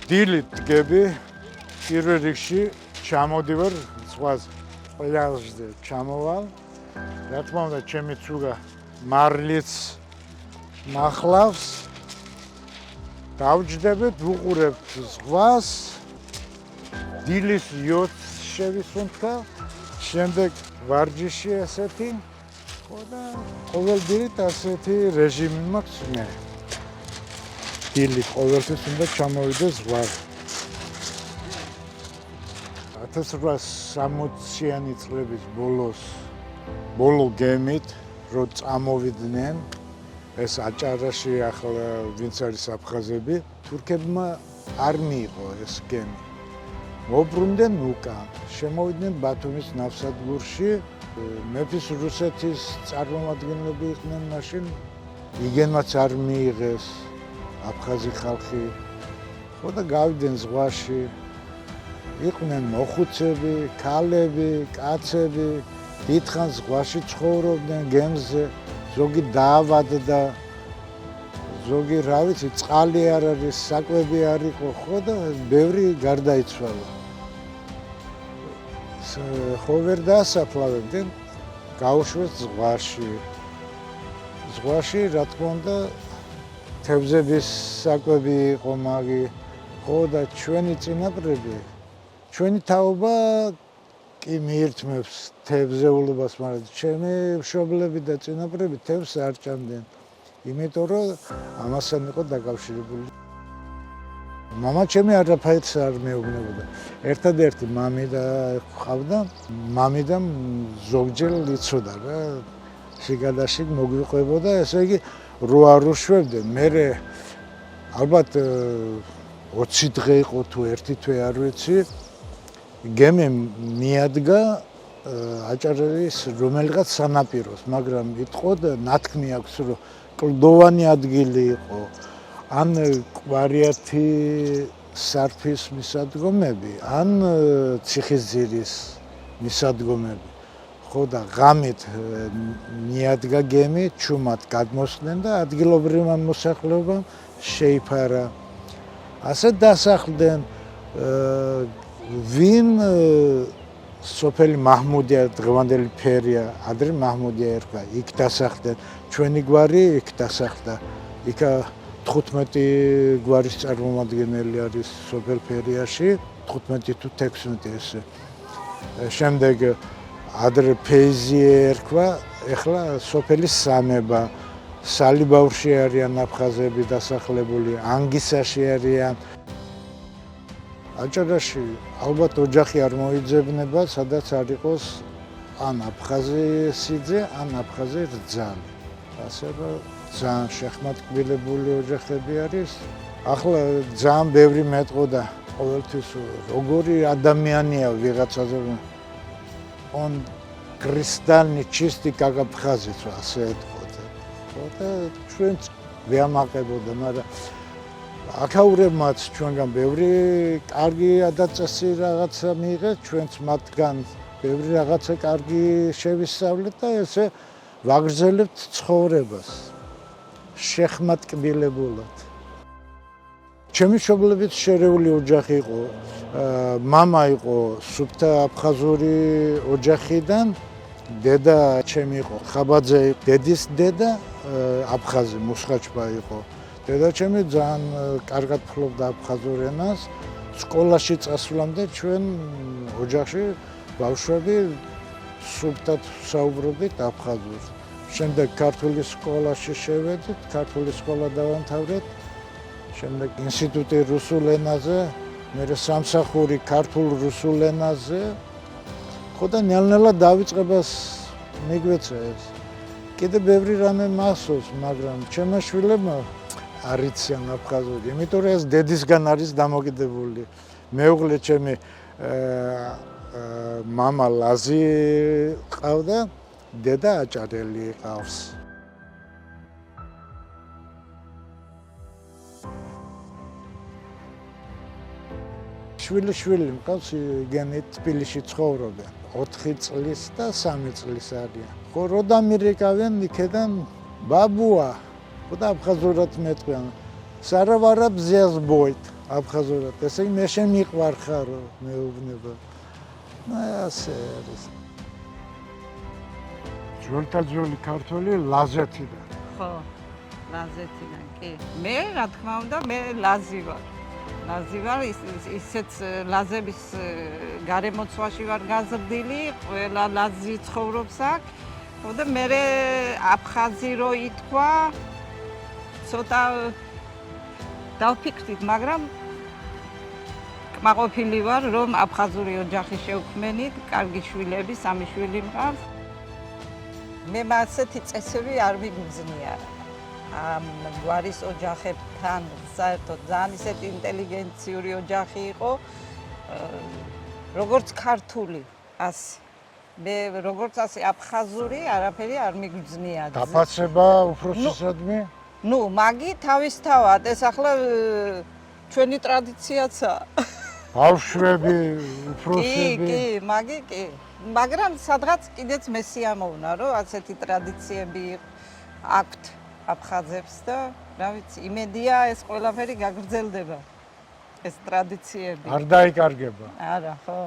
დილით დგები, პირველ რიგში ჩამოდივარ ზღვას, პლაჟზე ჩამოვალ. რა თქმა უნდა, ჩემი ცუგა მარლიც მახლავს. დავჯდებით, ვუყურებთ ზღვას. დილის 7 შევისუნთქა, შემდეგ ვარჯიში ასეთი. ხო და ყოველ დილით ასეთი რეჟიმი მაქვს მე. დილით ყოველთვის უნდა ჩამოვიდე ზღვაზე. 1860-იანი წლების ბოლო გემით რო წამოვიდნენ ეს აჭარაში ახლა ვინც არის აფხაზები, თურქებმა არ მიიღო ეს გემი. მოbrunდნენ უკან, შემოვიდნენ ბათუმის ნავსადგურში, მეფის რუსეთის წარმომადგენლები იყვნენ მაშინ, იგენმაც არ მიიღეს აფხაზი ხალხი. ხო და გავიდნენ ზღვაში. იყვნენ მოხუცები, ქალები, კაცები, დიდხანს ზღვაში ცხოვრობდნენ გემზე, ზოგი დაავადდა, ზოგი რა ვიცი, წყალი არ არის, საკვები არ იყო, ხო და ბევრი გარდაიცვალა. ხო ვერ დაასაფლავებდნენ, გაუშვეს ზღვაში. ზღვაში, რა თქმა უნდა, თევზების საკვები იყო მაგი, ხო და ჩვენი წინაპრები, ჩვენი თაობა კი მიირთმევს თევზეულობას, მაგრამ ჩემი მშობლები და წინაპრები თევზს არ ჭამდნენ, იმიტომ რომ ამასთან იყო დაკავშირებული. მამა ჩემი არაფერს არ მეუბნებოდა. ერთადერთი მამიდა ყავდა, მამიდამ ზოგჯერ იცოდა რა, შიგადაშიგ მოგვიყვებოდა, ესე იგი რო არ უშვებდნენ, მერე ალბათ 20 დღე იყო თუ 1 თვე არ ვიცი, გემი მიადგა აჭარის რომელიღაც სანაპიროს, მაგრამ იტყოდ ნათქმი აქვს, რომ კლდოვანი ადგილი იყო, ან კვარიათი სარფის მისადგომები, ან ციხისძირის მისადგომები. ხო და ღამით მიადგა გემი, ჩუმად გადმოსხდნენ და ადგილობრივმა მოსახლეობამ შეიფარა. ასე დასახლდნენ ვინ სოფელი მაჰმუდია, დღევანდელი ფერია, ადრე მაჰმუდია ერქვა, იქ დასახლდნენ, ჩვენი გვარი იქ დასახლდა. იქ 15 გვარის წარმომადგენელი არის სოფელ ფერიაში, 15 თუ 16 ესე. შემდეგ ადრე ფეიზი ერქვა, ეხლა სოფელი სამება, სალიბაურში არიან აფხაზები დასახლებული, ანგისაში არიან. აჭარაში ალბათ ოჯახი არ მოიძებნება, სადაც არ იყოს ან აფხაზი სიძე, ან აფხაზი რძალი. ასე რომ ძალიან შეხმატკბილებული ოჯახები არის. ახლა ძალიან ბევრი მეტყოდა ყოველთვის როგორი ადამიანია ვიღაცაზე. он кристальный чистый как абхазец, ასე ეთქოდა. ხო და ჩვენც ვეამაყებოდა, მაგრამ აქაურებმაც ჩვენგან ბევრი კარგი ადაწესი რაღაცა მიიღეს, ჩვენც მათგან ბევრი რაღაცა კარგი შევისწავლეთ და ესე ვაგრძელებთ ცხოვრებას შეხმატკბილებულად. ჩემი მშობლებით შერეული ოჯახი იყო. მამა იყო სუფთა აფხაზური ოჯახიდან, დედა ჩემი იყო ხაბაძე, დედის დედა აფხაზი მუსხაჩბა იყო. დედა ჩემი ძალიან კარგად ფლობდა აფხაზურ ენას. სკოლაში წასვლამდე ჩვენ ოჯახში ბავშვები სუფთად საუბრობდით აფხაზურს. შემდეგ ქართული სკოლაში შევედით, ქართული სკოლა დავამთავრეთ. შემდეგ ინსტიტუტი რუსულ ენაზე, მერე სამსახური ქართულ რუსულ ენაზე. ხო და ნელ-ნელა დავიწყებას მიგვეცა ეს. კიდე ბევრი რამე მახსოვს, მაგრამ ჩემმა შვილებმა არ იციან აფხაზური, იმიტომ რომ ეს დედისგან არის დამოკიდებული. მეუღლე ჩემი მამა ლაზი ყავდა, დედა აჭარელი ყავს. შვილი მყავს, იგენი თბილისში ცხოვრობენ. 4 წლის და 3 წლის არიან. ხო რო დამირეკავენ იქიდან ბაბუა, ხო და აფხაზურად მეტყვიან. სარავარა ბზიას ბოით. აფხაზურად. ესე იგი მე შემიყვარხარო მეუბნება. ასე არის. ძველთაძველი ქართველი ლაზეთიდან. ხო, ლაზეთიდან კი. მე რა თქმა უნდა, მე ლაზი ვარ. ლაზი ვარ, ისეთ ლაზების გარემოცვაში ვარ გაზრდილი, ყველა ლაზი ცხოვრობს აქ. და მე აფხაზი რო ითქვა, ცოტა დავფიქრდით, მაგრამ კმაყოფილი ვარ, რომ აფხაზური ოჯახი შევქმნით, კარგი შვილები, 3 შვილი მყავს. მე ასეთი წესები არ მიგზნია. ამ გვარის ოჯახებთან საერთოდ ძალიან ისეთი ინტელიგენციური ოჯახი იყო, როგორც ქართული, ასე. მე როგორც ასე აფხაზური არაფერი არ მიგზნია. დაფაცება უფროსისადმი? ნუ, მაგი თავისთავად, ეს ახლა ჩვენი ტრადიციაცაა. ბავშვები, უფროსები. კი, მაგი კი. მაგრამ სადღაც კიდეც მე სიამოვნა, რომ ასეთი ტრადიციები აქვთ აფხაზებს და რა ვიცი, იმედია ეს ყველაფერი გაგრძელდება. ეს ტრადიციები. არ დაიკარგება. არა, ხო.